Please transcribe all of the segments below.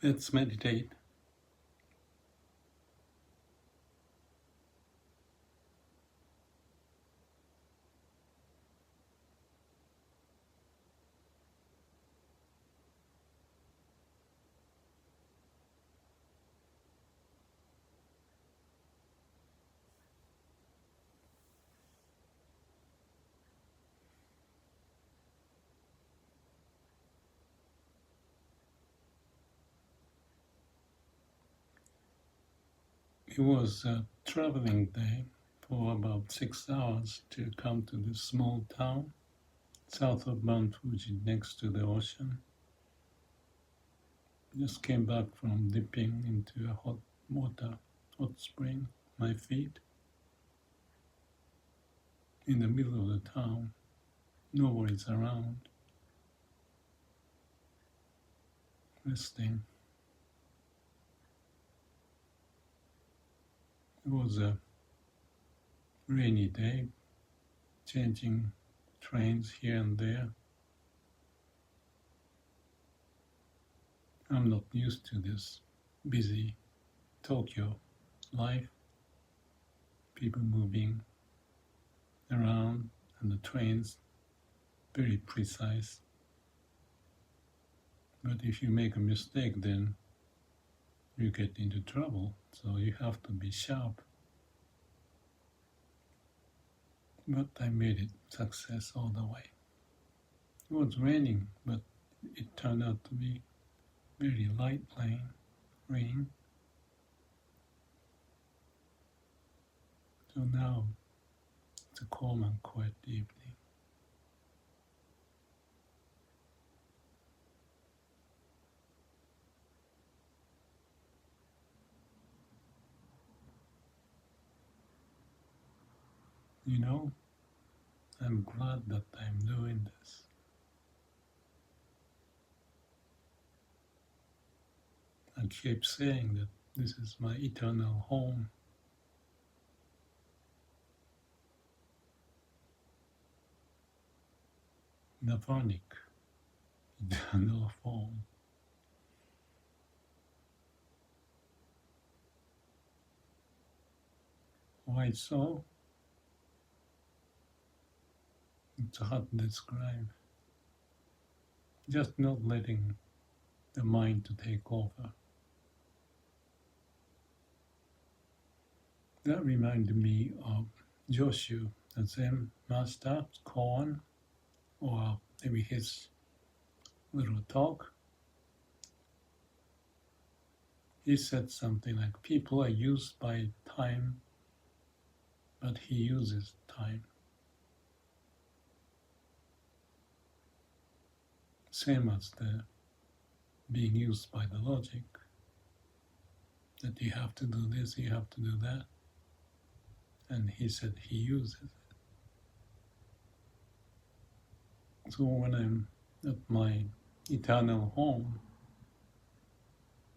Let's meditate. It was a traveling day for about 6 hours to come to this small town south of Mount Fuji next to the ocean. Just came back from dipping into a hot spring, my feet, in the middle of the town. Nobody's around, resting. It was a rainy day, changing trains here and there. I'm not used to this busy Tokyo life, people moving around and the trains very precise. But if you make a mistake, then you get into trouble, so you have to be sharp. But I made it success all the way. It was raining, but it turned out to be very light rain. So now it's a calm and quiet evening. You know, I'm glad that I'm doing this. I keep saying that this is my eternal home. Nirvanic, eternal form. Why so? It's hard to describe. Just not letting the mind to take over. That reminded me of Joshu, the Zen master, koan, or maybe his little talk. He said something like, people are used by time, but he uses time. Same as the being used by the logic, that you have to do this, you have to do that. And he said he uses it. So when I'm at my eternal home,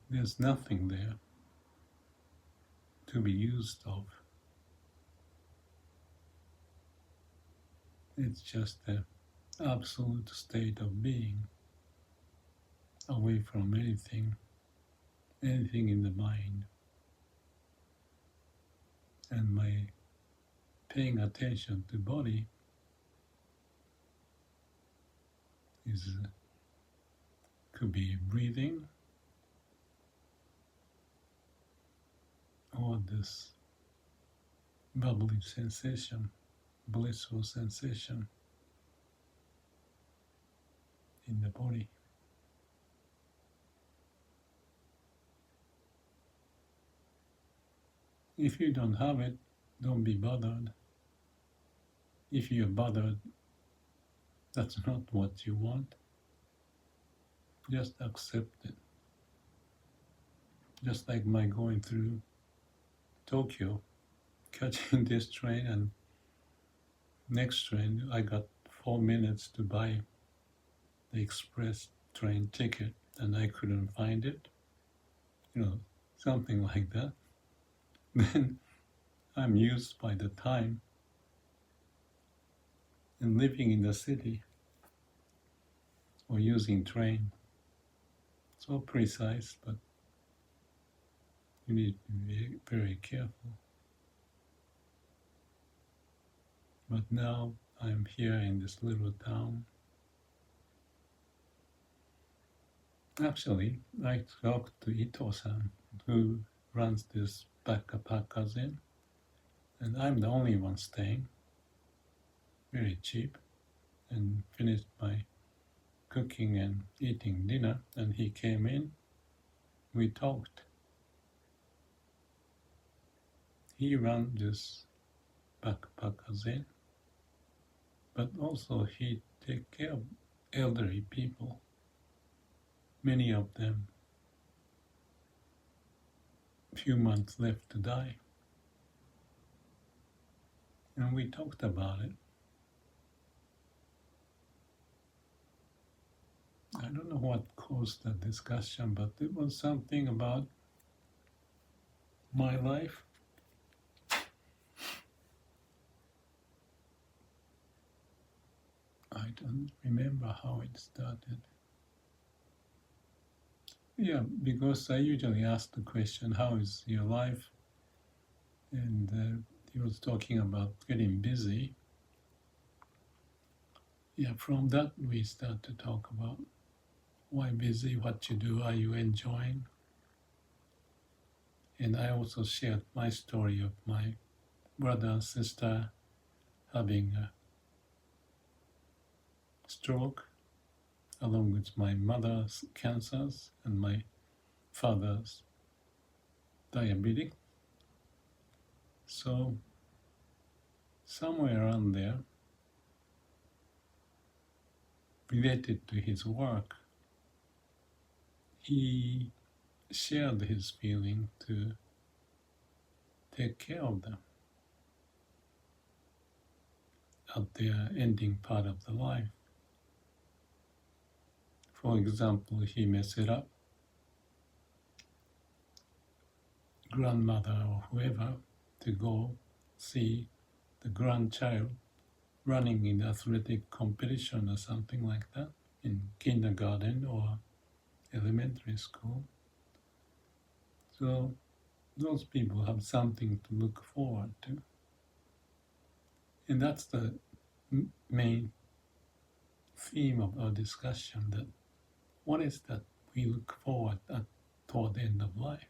there's nothing there to be used of. It's just the absolute state of being, away from anything in the mind. And my paying attention to body could be breathing, or this bubbly sensation, blissful sensation in the body. If you don't have it, don't be bothered. If you're bothered, that's not what you want. Just accept it. Just like my going through Tokyo, catching this train, and next train I got 4 minutes to buy the express train ticket and I couldn't find it. Something like that. Then I'm used by the time and living in the city or using train. so precise, but you need to be very careful. But now I'm here in this little town. Actually, I talked to Ito-san, who runs this backpackers inn, and I'm the only one staying, very cheap, and finished my cooking and eating dinner, and he came in, we talked. He ran this backpackers inn, but also he take care of elderly people, many of them few months left to die. And we talked about it. I don't know what caused that discussion, but it was something about my life. I don't remember how it started. Yeah, because I usually ask the question, how is your life? And he was talking about getting busy. Yeah, from that we start to talk about why busy, what you do, are you enjoying? And I also shared my story of my brother and sister having a stroke, along with my mother's cancers and my father's diabetic. So somewhere around there, related to his work, he shared his feeling to take care of them at their ending part of the life. For example, he may set up grandmother or whoever to go see the grandchild running in athletic competition or something like that in kindergarten or elementary school. So those people have something to look forward to. And that's the main theme of our discussion, that what is that we look forward at toward the end of life?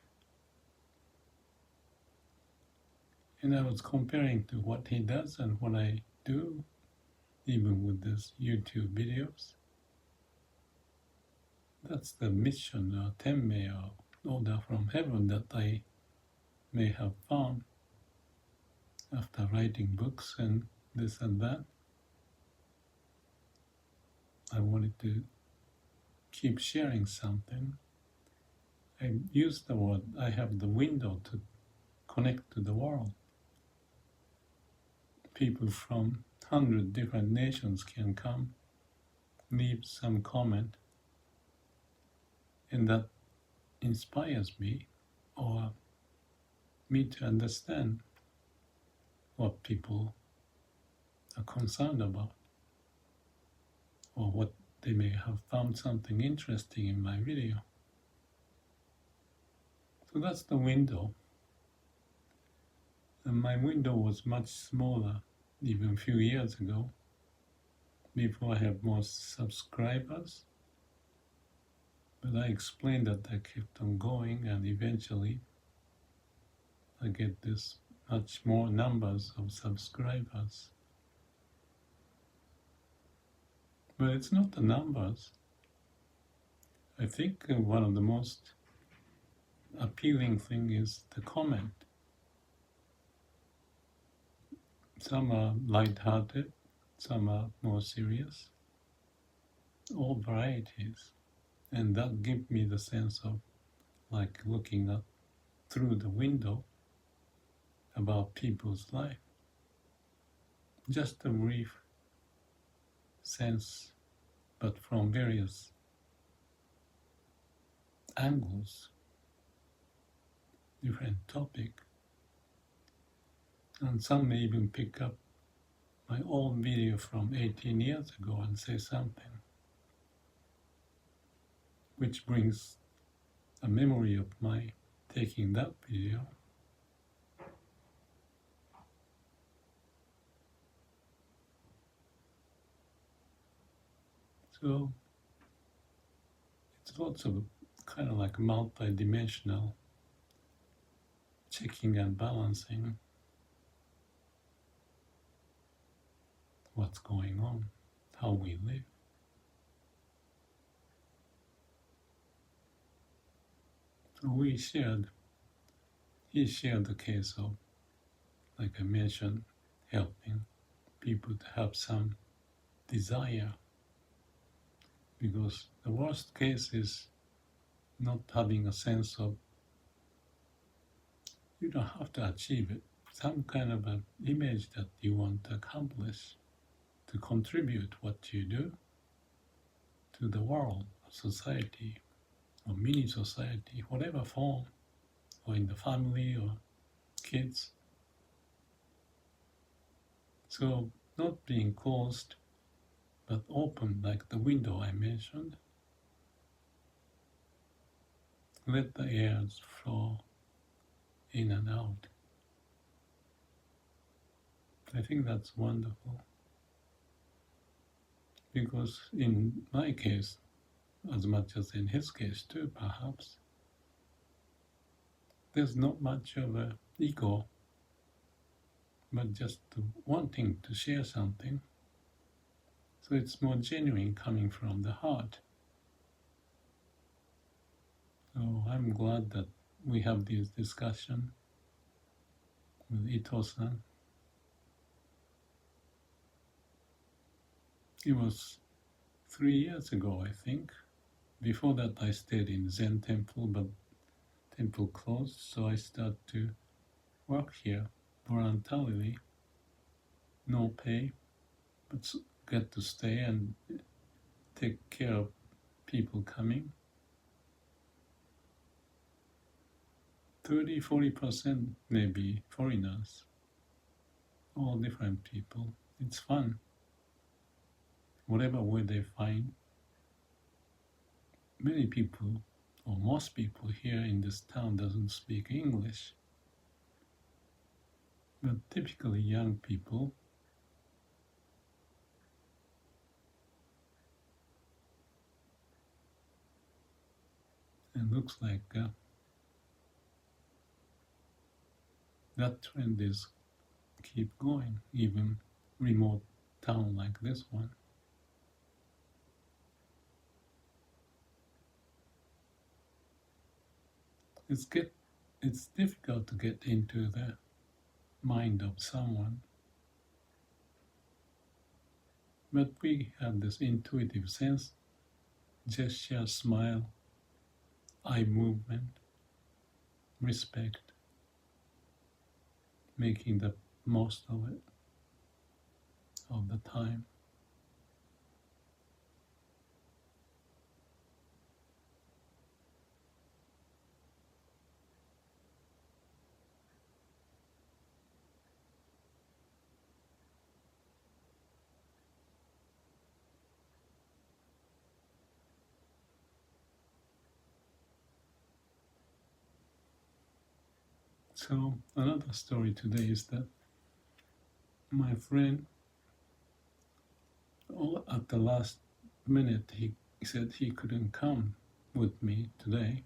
And I was comparing to what he does and what I do, even with these YouTube videos. That's the mission or temme or order from heaven that I may have found after writing books and this and that. I wanted to keep sharing something. I use the word, I have the window to connect to the world. People from 100 different nations can come, leave some comment, and that inspires me or me to understand what people are concerned about, or what they may have found something interesting in my video. So that's the window. And my window was much smaller even a few years ago, before I had more subscribers. But I explained that I kept on going, and eventually I get this much more numbers of subscribers. But it's not the numbers. I think one of the most appealing thing is the comment. Some are light-hearted, some are more serious, all varieties. And that gives me the sense of like looking up through the window about people's life. Just a brief sense, but from various angles, different topic. And some may even pick up my old video from 18 years ago and say something, which brings a memory of my taking that video. So it's lots of kind of like multi-dimensional checking and balancing what's going on, how we live. So he shared the case of, like I mentioned, helping people to have some desire. Because the worst case is not having a sense of, you don't have to achieve it, some kind of an image that you want to accomplish, to contribute what you do to the world, society, or mini society, whatever form, or in the family or kids. So not being closed, but open like the window I mentioned. Let the air flow in and out. I think that's wonderful. Because in my case, as much as in his case too, perhaps, there's not much of an ego, but just wanting to share something. So it's more genuine coming from the heart. So I'm glad that we have this discussion with Ito-san. It was 3 years ago, I think. Before that, I stayed in Zen temple, but temple closed, so I started to work here voluntarily, no pay, but get to stay and take care of people coming. 30–40% maybe foreigners, all different people. It's fun. Whatever way they find. Many people, or most people here in this town doesn't speak English. But typically young people, and looks like that trend is keep going, even remote town like this one. It's difficult to get into the mind of someone, but we have this intuitive sense, gesture, smile, eye movement, respect, making the most of it all the time. So another story today is that my friend, at the last minute, he said he couldn't come with me today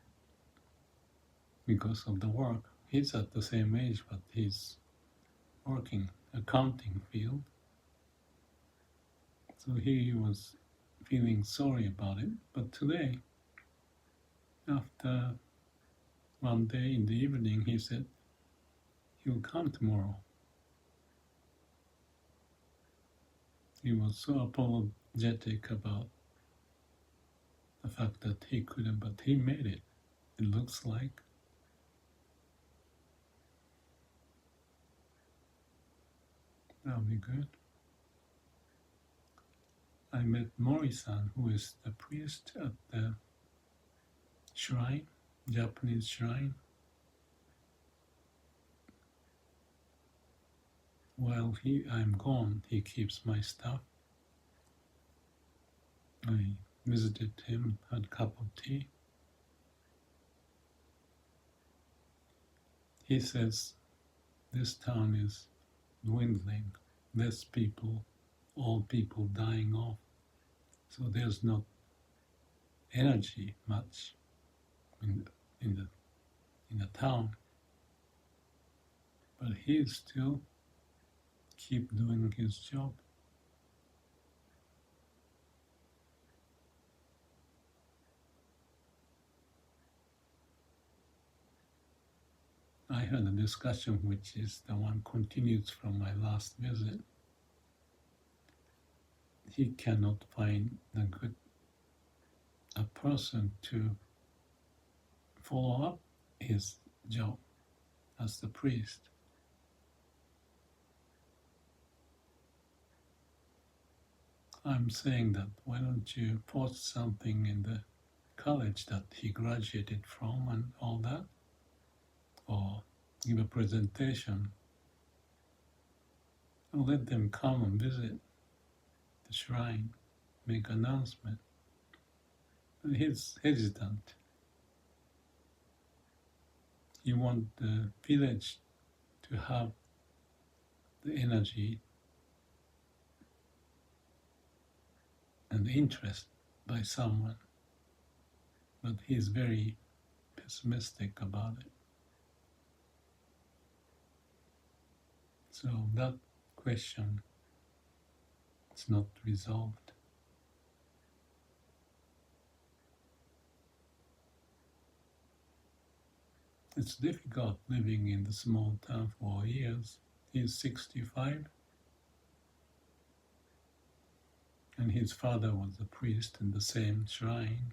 because of the work. He's at the same age, but he's working accounting field. So he was feeling sorry about it. But today, after one day in the evening, he said he'll come tomorrow. He was so apologetic about the fact that he couldn't, but he made it. It looks like. That'll be good. I met Mori-san, who is the priest at the shrine, Japanese shrine. While I'm gone, he keeps my stuff. I visited him, had a cup of tea. He says this town is dwindling, less people, all people dying off. So there's not energy much in in the in the town, but he still keep doing his job. I had a discussion which is the one continues from my last visit. He cannot find a person to follow up his job as the priest. I'm saying that why don't you post something in the college that he graduated from and all that, or give a presentation, and let them come and visit the shrine, make announcement. And he's hesitant. He wants the village to have the energy and interest by someone, but he's very pessimistic about it. So that question is not resolved. It's difficult living in the small town for years. He's 65, and his father was a priest in the same shrine.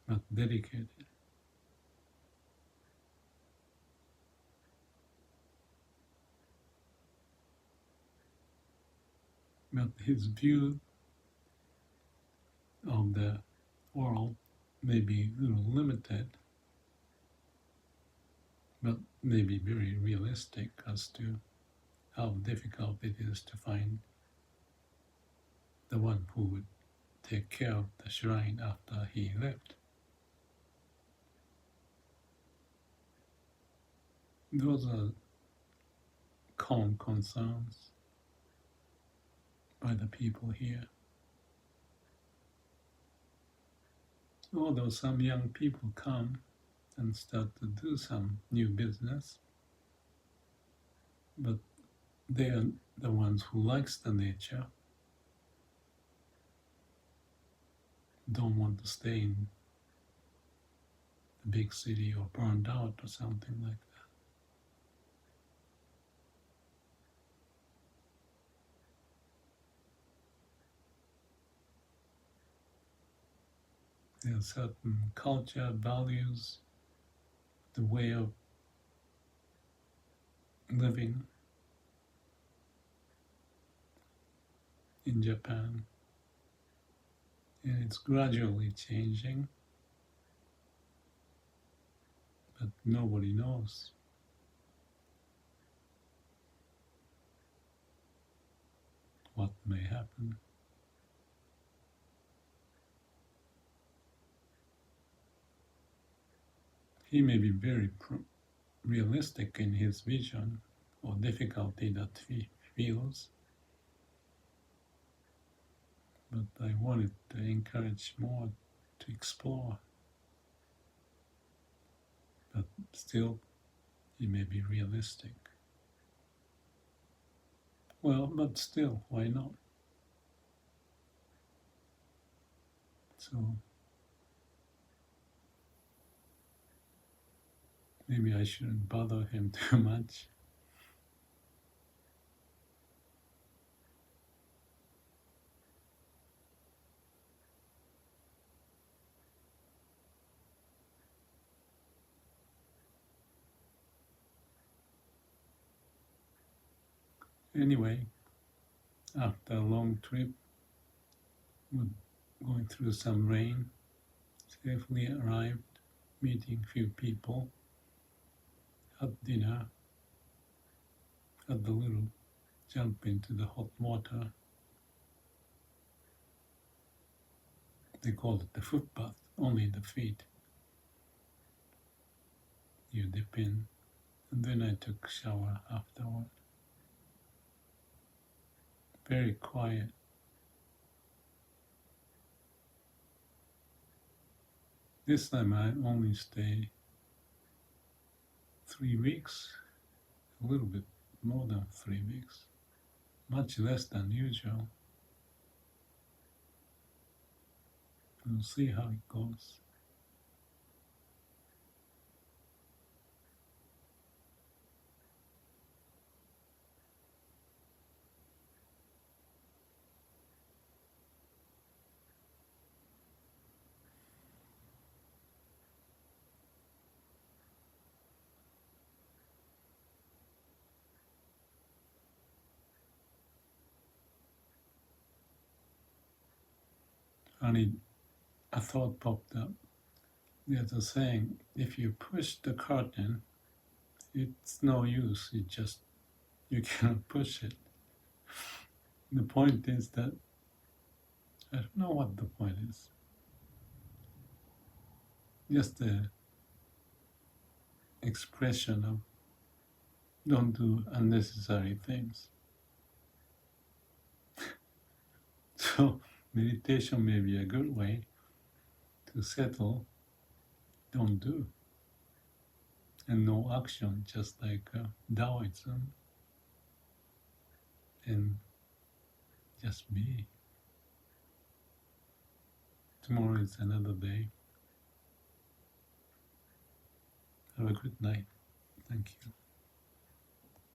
But dedicated. But his view of the world may be a little limited, but may be very realistic as to how difficult it is to find the one who would take care of the shrine after he left. Those are common concerns by the people here. Although some young people come and start to do some new business, but they are the ones who likes the nature, don't want to stay in the big city or burned out or something like that. There are certain culture, values, the way of living in Japan, and it's gradually changing, but nobody knows. What may happen. He may be very realistic in his vision or difficulty that he feels, but I wanted to encourage more to explore. But still, he may be realistic. Well, but still, why not? So maybe I shouldn't bother him too much. Anyway, after a long trip, with going through some rain, safely arrived, meeting few people, had dinner, had the little jump into the hot water. They call it the foot bath, only the feet you dip in. And then I took a shower afterward. Very quiet. This time I only stay 3 weeks, a little bit more than 3 weeks, much less than usual. We'll see how it goes. Only a thought popped up. There's a saying, if you push the curtain, it's no use, you cannot push it. The point is that, I don't know what the point is. Just the expression of don't do unnecessary things. So meditation may be a good way to settle, don't do, and no action, just like Taoism, and just be. Tomorrow is another day. Have a good night. Thank you.